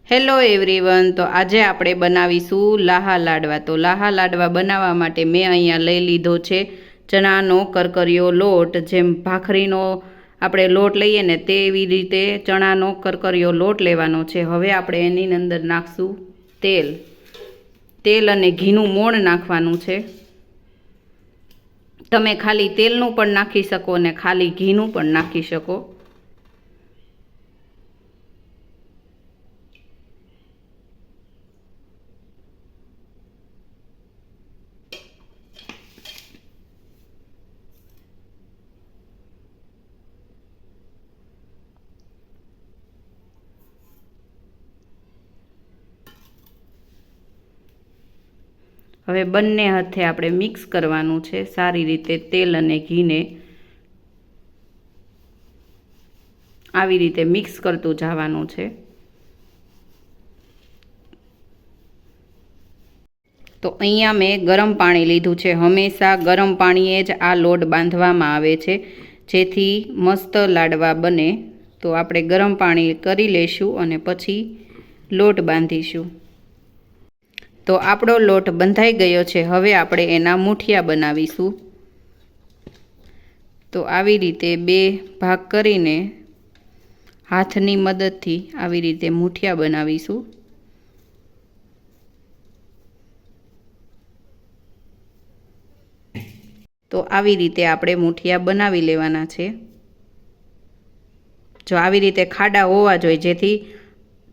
Hello everyone, તો આજે આપણે બનાવીશું લાહા લાડવા। તો લાહા લાડવા બનાવવા માટે મેં અહીંયા લઈ લીધો છે ચણાનો કરકરિયો લોટ। જેમ ભાખરીનો આપણે લોટ લઈએ ને તેવી રીતે ચણાનો કરકરિયો લોટ લેવાનો છે। હવે આપણે એની અંદર નાખશું તેલ અને ઘીનું મોણ નાખવાનું છે। તમે ખાલી તેલનું પણ નાખી શકો અને ખાલી ઘીનું પણ નાખી શકો। હવે બંને હાથે આપણે મિક્સ કરવાનું છે સારી રીતે। તેલ અને ઘીને આવી રીતે મિક્સ કરતું જવાનું છે। તો અહીંયા મેં ગરમ પાણી લીધું છે। હંમેશા ગરમ પાણીએ જ આ લોટ બાંધવામાં આવે છે જેથી મસ્ત લાડવા બને। તો આપણે ગરમ પાણી કરી લઈશું અને પછી લોટ બાંધીશું। તો આપણો લોટ બંધાઈ ગયો છે। હવે આપણે એના મૂઠિયા બનાવીશું। તો આવી રીતે બે ભાગ કરીને હાથની મદદથી આવી રીતે મૂઠિયા બનાવીશું। તો આવી રીતે આપણે મૂઠિયા બનાવી લેવાના છે। જો આવી રીતે ખાડા હોવા જોઈએ જેથી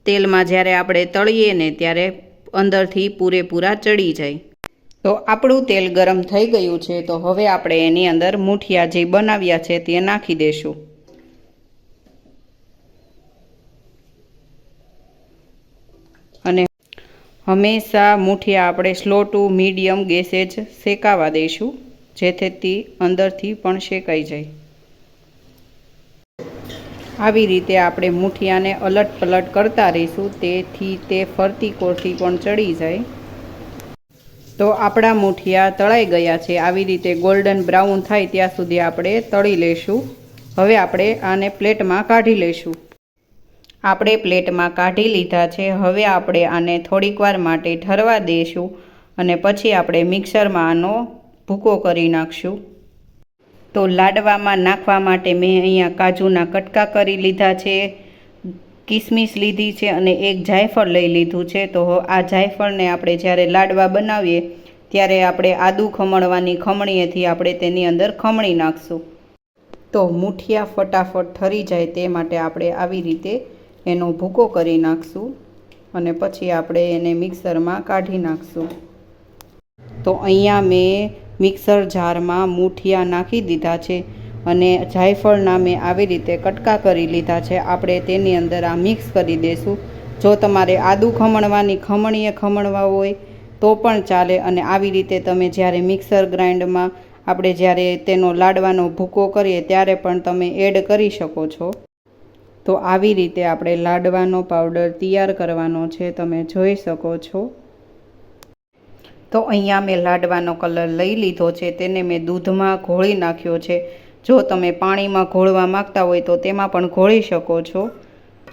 તેલમાં જ્યારે આપણે તળીએ ને ત્યારે અંદરથી પૂરેપૂરા ચડી જાય। તો આપણું તેલ ગરમ થઈ ગયું છે। તો હવે આપણે એની અંદર મૂઠિયા જે બનાવ્યા છે તે નાખી દેશું। અને હંમેશા મૂઠિયા આપણે સ્લો ટુ મીડિયમ ગેસે જ શેકાવા દઈશું જેથી અંદરથી પણ શેકાઈ જાય। આવી રીતે આપણે મૂઠિયાને અલટ પલટ કરતા રહીશું તેથી તે ફરતી કોરથી પણ ચડી જાય। તો આપણા મૂઠિયા તળાઈ ગયા છે। આવી રીતે ગોલ્ડન બ્રાઉન થાય ત્યાં સુધી આપણે તળી લઈશું। હવે આપણે આને પ્લેટમાં કાઢી લઈશું। આપણે પ્લેટમાં કાઢી લીધા છે। હવે આપણે આને થોડીક વાર માટે ઠરવા દઈશું અને પછી આપણે મિક્સરમાં આનો ભૂકો કરી નાખશું। તો લાડવામાં નાખવા માટે મેં અહીંયા કાજુના કટકા કરી લીધા છે, કિસમિસ લીધી છે અને એક જાયફળ લઈ લીધું છે। તો આ જાયફળને આપણે જ્યારે લાડવા બનાવીએ ત્યારે આપણે આદું ખમણવાની ખમણીએથી આપણે તેની અંદર ખમણી નાખશું। તો મૂઠિયા ફટાફટ ઠરી જાય તે માટે આપણે આવી રીતે એનો ભૂકો કરી નાખશું અને પછી આપણે એને મિક્સરમાં કાઢી નાખશું। તો અહીંયા મેં મિક્સર જારમાં મૂઠિયા નાખી દીધા છે અને જાયફળના મેં આવી રીતે કટકા કરી લીધા છે। આપણે તેની અંદર આ મિક્સ કરી દઈશું। જો તમારે આદું ખમણવાની ખમણીએ ખમણવા હોય તો પણ ચાલે અને આવી રીતે તમે જ્યારે મિક્સર ગ્રાઇન્ડરમાં આપણે જ્યારે તેનો લાડવાનો ભૂકો કરીએ ત્યારે પણ તમે એડ કરી શકો છો। તો આવી રીતે આપણે લાડવાનો પાવડર તૈયાર કરવાનો છે, તમે જોઈ શકો છો। તો અહીંયા મેં લાડવાનો કલર લઈ લીધો છે, તેને મેં દૂધમાં ઘોળી નાખ્યો છે। જો તમે પાણીમાં ઘોળવા માગતા હોય તો તેમાં પણ ઘોળી શકો છો।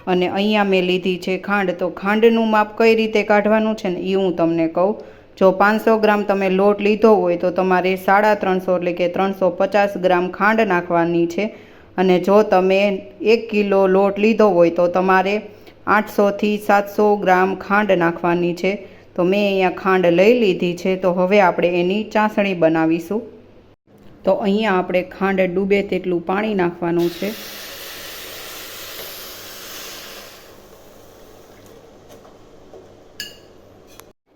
અને અહીંયા મેં લીધી છે ખાંડ। તો ખાંડનું માપ કઈ રીતે કાઢવાનું છે ને એ હું તમને કહું। જો 500 ગ્રામ તમે લોટ લીધો હોય તો તમારે 350 એટલે કે 350 ગ્રામ ખાંડ નાખવાની છે। અને જો તમે 1 કિલો લોટ લીધો હોય તો તમારે 800થી 700 ગ્રામ ખાંડ નાખવાની છે। તો મેં અહીંયા ખાંડ લઈ લીધી છે। તો હવે આપણે એની ચાસણી બનાવીશું। તો અહીંયા આપણે ખાંડ ડૂબે તેટલું પાણી નાખવાનું છે।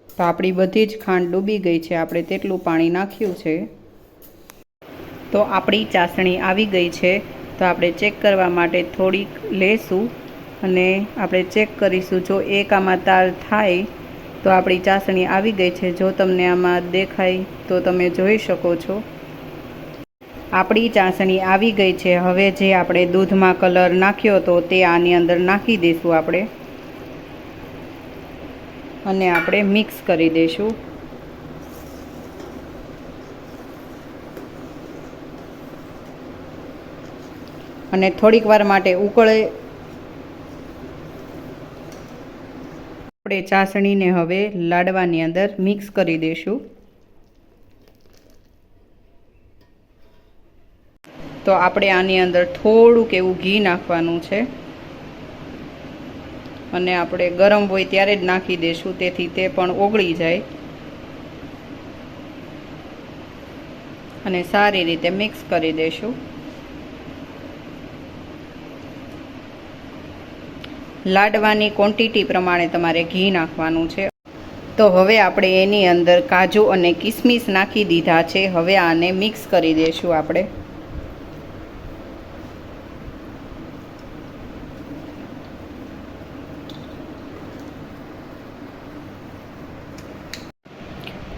તો આપણી બધી જ ખાંડ ડૂબી ગઈ છે, આપણે તેટલું પાણી નાખ્યું છે। તો આપણી ચાસણી આવી ગઈ છે। તો આપણે ચેક કરવા માટે થોડીક લેશું અને આપણે ચેક કરીશું। જો એક આમાં તાર થાય તો આપણી ચાસણી આવી ગઈ છે। જો તમને આમાં દેખાય તો તમે જોઈ શકો છો। આપણી ચાસણી આવી ગઈ છે। હવે જે આપણે દૂધમાં કલર નાખ્યો હતો તે આની અંદર નાખી દઈશું આપણે અને આપણે મિક્સ કરી દઈશું। અને થોડીક વાર માટે ઉકળે આપણે ચાસણીને હવે લાડવાની અંદર મિક્સ કરી દઈશું. તો આપણે આની અંદર થોડુંક એવું ઘી નાખવાનું છે અને આપણે ગરમ હોય ત્યારે જ નાખી દઈશું, તેથી તે પણ ઓગળી જાય અને સારી રીતે મિક્સ કરી દઈશું. લાડવાની ક્વોન્ટિટી પ્રમાણે તમારે ઘી નાખવાનું છે. તો હવે આપણે એની અંદર કાજુ અને કિસમિસ નાખી દીધા છે. હવે આને મિક્સ કરી દઈશું આપણે.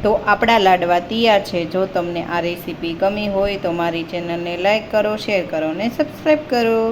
તો આપણા લાડવા તૈયાર છે. જો તમને આ રેસીપી ગમી હોય તો મારી ચેનલને લાઈક કરો, શેર કરો અને સબસ્ક્રાઈબ કરો.